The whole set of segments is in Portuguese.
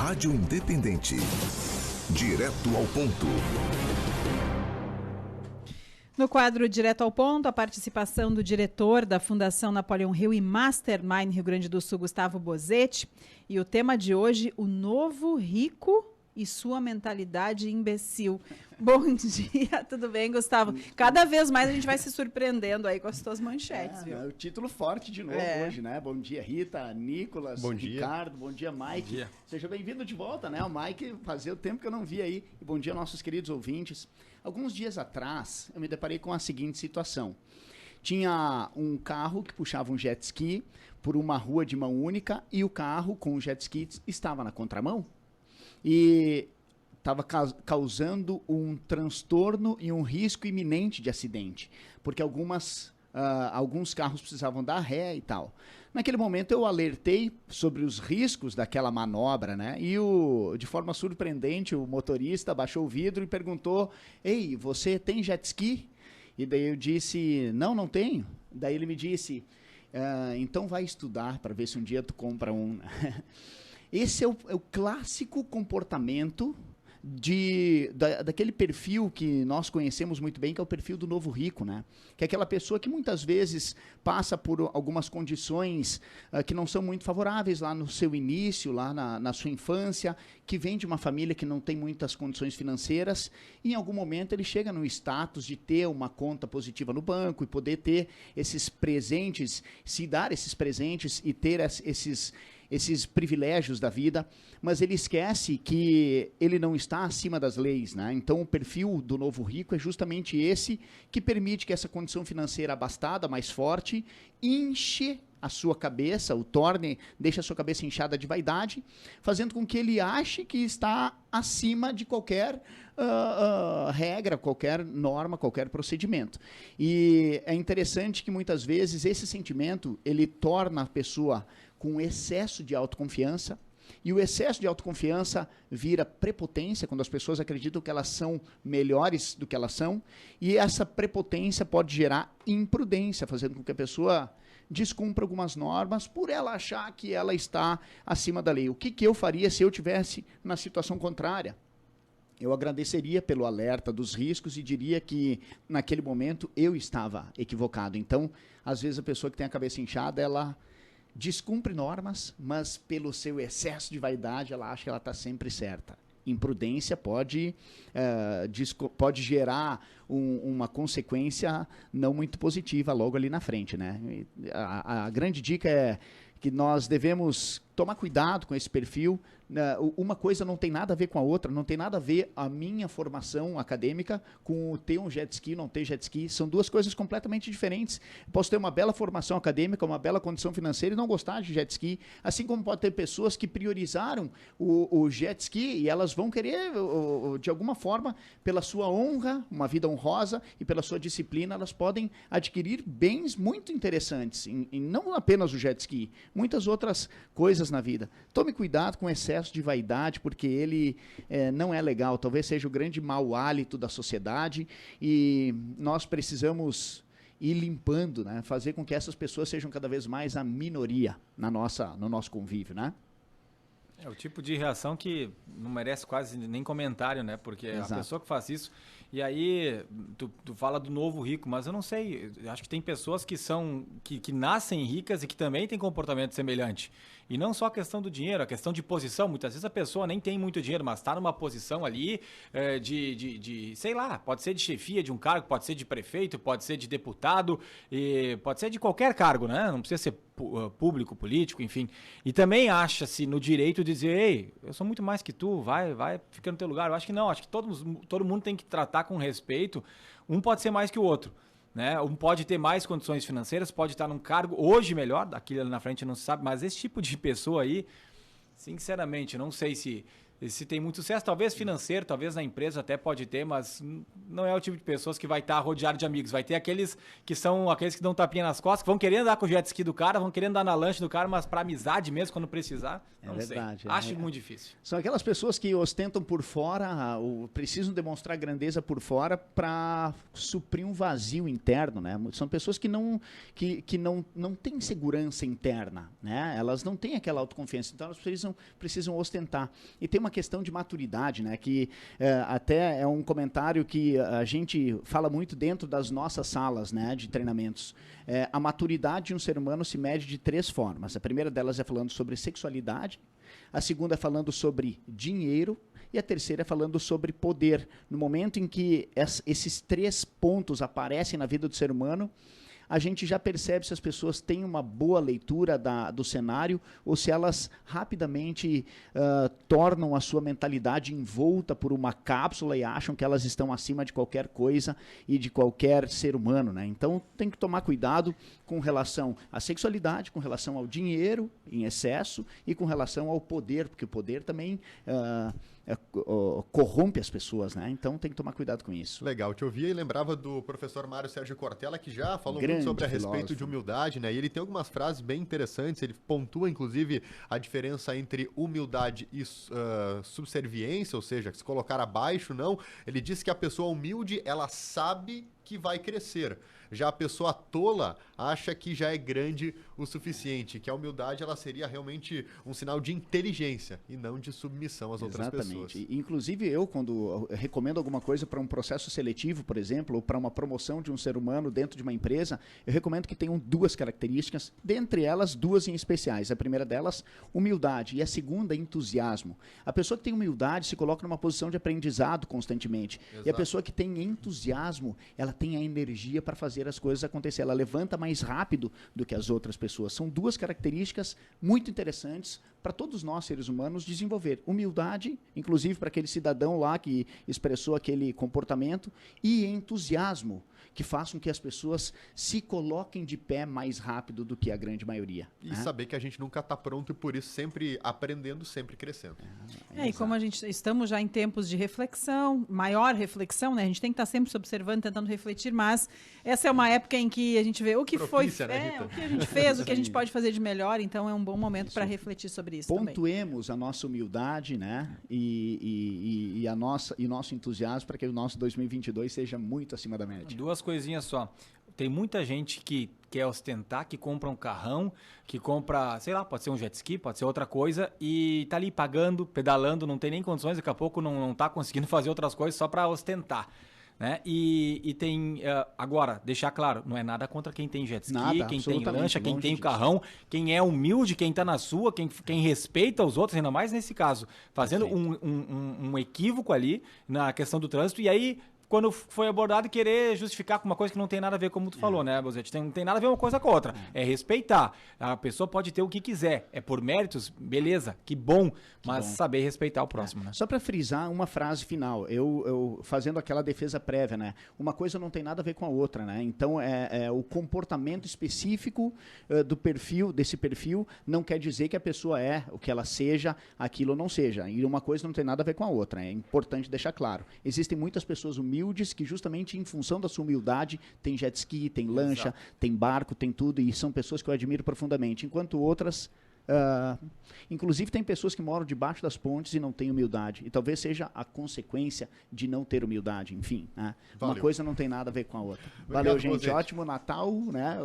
Rádio Independente. Direto ao ponto. No quadro Direto ao Ponto, a participação do diretor da Fundação Napoleão Hill e Mastermind Rio Grande do Sul, Gustavo Bozetti. E o tema de hoje, o novo rico e sua mentalidade imbecil. Bom dia, tudo bem, Gustavo? Cada vez mais a gente vai se surpreendendo aí com as tuas manchetes, viu? É o título forte de novo hoje, né? Bom dia, Rita, Nicolas, bom dia. Ricardo, bom dia, Mike. Bom dia. Seja bem-vindo de volta, né? O Mike fazia o tempo que eu não vi aí. E bom dia, nossos queridos ouvintes. Alguns dias atrás, eu me deparei com a seguinte situação. Tinha um carro que puxava um jet ski por uma rua de mão única e o carro com o jet ski estava na contramão. E estava causando um transtorno e um risco iminente de acidente, porque alguns carros precisavam dar ré e tal. Naquele momento eu alertei sobre os riscos daquela manobra, né? E de forma surpreendente o motorista baixou o vidro e perguntou: "Ei, você tem jet ski?" E daí eu disse: não tenho." Daí ele me disse: "Então vai estudar para ver se um dia tu compra um." Esse é o clássico comportamento daquele perfil que nós conhecemos muito bem, que é o perfil do novo rico, né? Que é aquela pessoa que muitas vezes passa por algumas condições que não são muito favoráveis lá no seu início, lá na sua infância, que vem de uma família que não tem muitas condições financeiras, e em algum momento ele chega no status de ter uma conta positiva no banco e poder ter esses presentes, se dar esses presentes e ter esses privilégios da vida, mas ele esquece que ele não está acima das leis, né? Então o perfil do novo rico é justamente esse, que permite que essa condição financeira abastada, mais forte, enche a sua cabeça, deixa a sua cabeça inchada de vaidade, fazendo com que ele ache que está acima de qualquer regra, qualquer norma, qualquer procedimento. E é interessante que muitas vezes esse sentimento, ele torna a pessoa com excesso de autoconfiança, e o excesso de autoconfiança vira prepotência, quando as pessoas acreditam que elas são melhores do que elas são, e essa prepotência pode gerar imprudência, fazendo com que a pessoa descumpra algumas normas por ela achar que ela está acima da lei. O que eu faria se eu tivesse na situação contrária? Eu agradeceria pelo alerta dos riscos e diria que, naquele momento, eu estava equivocado. Então, às vezes, a pessoa que tem a cabeça inchada, ela descumpre normas, mas pelo seu excesso de vaidade, ela acha que ela está sempre certa. Imprudência pode gerar uma consequência não muito positiva logo ali na frente, né? A grande dica é que nós devemos tomar cuidado com esse perfil. Uma coisa não tem nada a ver com a outra, não tem nada a ver a minha formação acadêmica com ter um jet ski, não ter jet ski. São duas coisas completamente diferentes. Posso ter uma bela formação acadêmica, uma bela condição financeira e não gostar de jet ski. Assim como pode ter pessoas que priorizaram o jet ski e elas vão querer, de alguma forma, pela sua honra, uma vida honrosa e pela sua disciplina, elas podem adquirir bens muito interessantes. E não apenas o jet ski, muitas outras coisas na vida. Tome cuidado com o excesso de vaidade, porque ele não é legal. Talvez seja o grande mau hálito da sociedade e nós precisamos ir limpando, né? Fazer com que essas pessoas sejam cada vez mais a minoria no nosso convívio, né? É o tipo de reação que não merece quase nem comentário, né? Porque Exato. A pessoa que faz isso... E aí, tu fala do novo rico, mas eu não sei, acho que tem pessoas que nascem ricas e que também têm comportamento semelhante. E não só a questão do dinheiro, a questão de posição. Muitas vezes a pessoa nem tem muito dinheiro, mas está numa posição ali sei lá, pode ser de chefia de um cargo, pode ser de prefeito, pode ser de deputado, pode ser de qualquer cargo, né? Não precisa ser público, político, enfim. E também acha-se no direito de dizer: ei, eu sou muito mais que tu, vai fica no teu lugar. Eu acho que não, acho que todo mundo tem que tratar com respeito. Um pode ser mais que o outro, né? Um pode ter mais condições financeiras, pode estar num cargo hoje melhor, daquilo ali na frente não se sabe, mas esse tipo de pessoa aí, sinceramente, não sei se se tem muito sucesso, talvez financeiro, talvez na empresa até pode ter, mas não é o tipo de pessoas que vai estar rodeado de amigos. Vai ter aqueles que são aqueles que dão tapinha nas costas, que vão querer andar com o jet ski do cara, vão querer andar na lancha do cara, mas para amizade mesmo, quando precisar, não verdade, sei. Acho muito difícil. São aquelas pessoas que ostentam por fora, precisam demonstrar grandeza por fora para suprir um vazio interno, né? São pessoas que não têm segurança interna, né? Elas não têm aquela autoconfiança, então elas precisam ostentar. E tem uma questão de maturidade, né? Que até é um comentário que a gente fala muito dentro das nossas salas, né, de treinamentos. A maturidade de um ser humano se mede de 3 formas. A primeira delas é falando sobre sexualidade, a segunda é falando sobre dinheiro e a terceira é falando sobre poder. No momento em que esses 3 pontos aparecem na vida do ser humano, a gente já percebe se as pessoas têm uma boa leitura do cenário ou se elas rapidamente tornam a sua mentalidade envolta por uma cápsula e acham que elas estão acima de qualquer coisa e de qualquer ser humano, né? Então tem que tomar cuidado com relação à sexualidade, com relação ao dinheiro em excesso e com relação ao poder, porque o poder também corrompe as pessoas, né? Então tem que tomar cuidado com isso. Legal, te ouvia e lembrava do professor Mário Sérgio Cortella, que já falou muito sobre a respeito de humildade, né? E ele tem algumas frases bem interessantes, ele pontua inclusive a diferença entre humildade e subserviência, ou seja, se colocar abaixo, não. Ele diz que a pessoa humilde, ela sabe que vai crescer. Já a pessoa tola acha que já é grande o suficiente, que a humildade ela seria realmente um sinal de inteligência e não de submissão às outras pessoas. Exatamente. Inclusive eu, quando recomendo alguma coisa para um processo seletivo, por exemplo, ou para uma promoção de um ser humano dentro de uma empresa, eu recomendo que tenham 2 características, dentre elas 2 em especiais. A primeira delas, humildade, e a segunda, entusiasmo. A pessoa que tem humildade se coloca numa posição de aprendizado constantemente. Exato. E a pessoa que tem entusiasmo, ela tem a energia para fazer as coisas acontecer. Ela levanta mais rápido do que as outras pessoas. São 2 características muito interessantes para todos nós, seres humanos, desenvolver. Humildade, inclusive para aquele cidadão lá que expressou aquele comportamento, e entusiasmo, que façam que as pessoas se coloquem de pé mais rápido do que a grande maioria. E saber que a gente nunca está pronto e por isso sempre aprendendo, sempre crescendo. E como estamos já em tempos de reflexão, maior reflexão, né? A gente tem que estar sempre se observando, tentando refletir, mas essa é uma época em que a gente vê o que propícia, né, o que a gente fez, o que a gente pode fazer de melhor, então é um bom momento para refletir sobre isso também. Pontuemos a nossa humildade, né? E nosso entusiasmo para que o nosso 2022 seja muito acima da média. 2 coisinhas só. Tem muita gente que quer ostentar, que compra um carrão, que compra, sei lá, pode ser um jet ski, pode ser outra coisa, e tá ali pagando, pedalando, não tem nem condições, daqui a pouco não tá conseguindo fazer outras coisas só para ostentar. Né? E tem, agora, deixar claro, não é nada contra quem tem jet ski, quem tem lancha, quem tem o carrão, quem é humilde, quem tá na sua, quem respeita os outros, ainda mais nesse caso, fazendo um equívoco ali na questão do trânsito, e aí quando foi abordado, querer justificar com uma coisa que não tem nada a ver, como tu falou, né, Bozetti? Não tem nada a ver uma coisa com a outra. É respeitar. A pessoa pode ter o que quiser. É por méritos, beleza, que bom, mas saber respeitar o próximo, né? Só para frisar uma frase final, eu fazendo aquela defesa prévia, né? Uma coisa não tem nada a ver com a outra, né? Então, o comportamento específico desse perfil não quer dizer que a pessoa é o que ela seja, aquilo ou não seja. E uma coisa não tem nada a ver com a outra. É importante deixar claro. Existem muitas pessoas humildes que justamente em função da sua humildade tem jet ski, tem lancha, tem barco, tem tudo, e são pessoas que eu admiro profundamente, enquanto outras inclusive tem pessoas que moram debaixo das pontes e não têm humildade, e talvez seja a consequência de não ter humildade, enfim, né? Uma coisa não tem nada a ver com a outra. Valeu, gente, Bozetti. Ótimo Natal, né?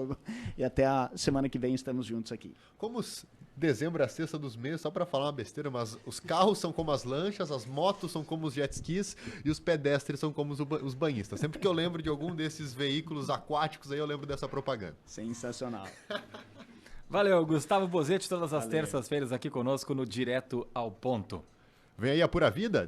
E até a semana que vem estamos juntos aqui. Como dezembro é a sexta dos meses, só para falar uma besteira, mas os carros são como as lanchas, as motos são como os jet skis e os pedestres são como os banhistas. Sempre que eu lembro de algum desses veículos aquáticos, aí eu lembro dessa propaganda. Sensacional. Valeu, Gustavo Bozetti, todas as terças-feiras aqui conosco no Direto ao Ponto. Vem aí a Pura Vida.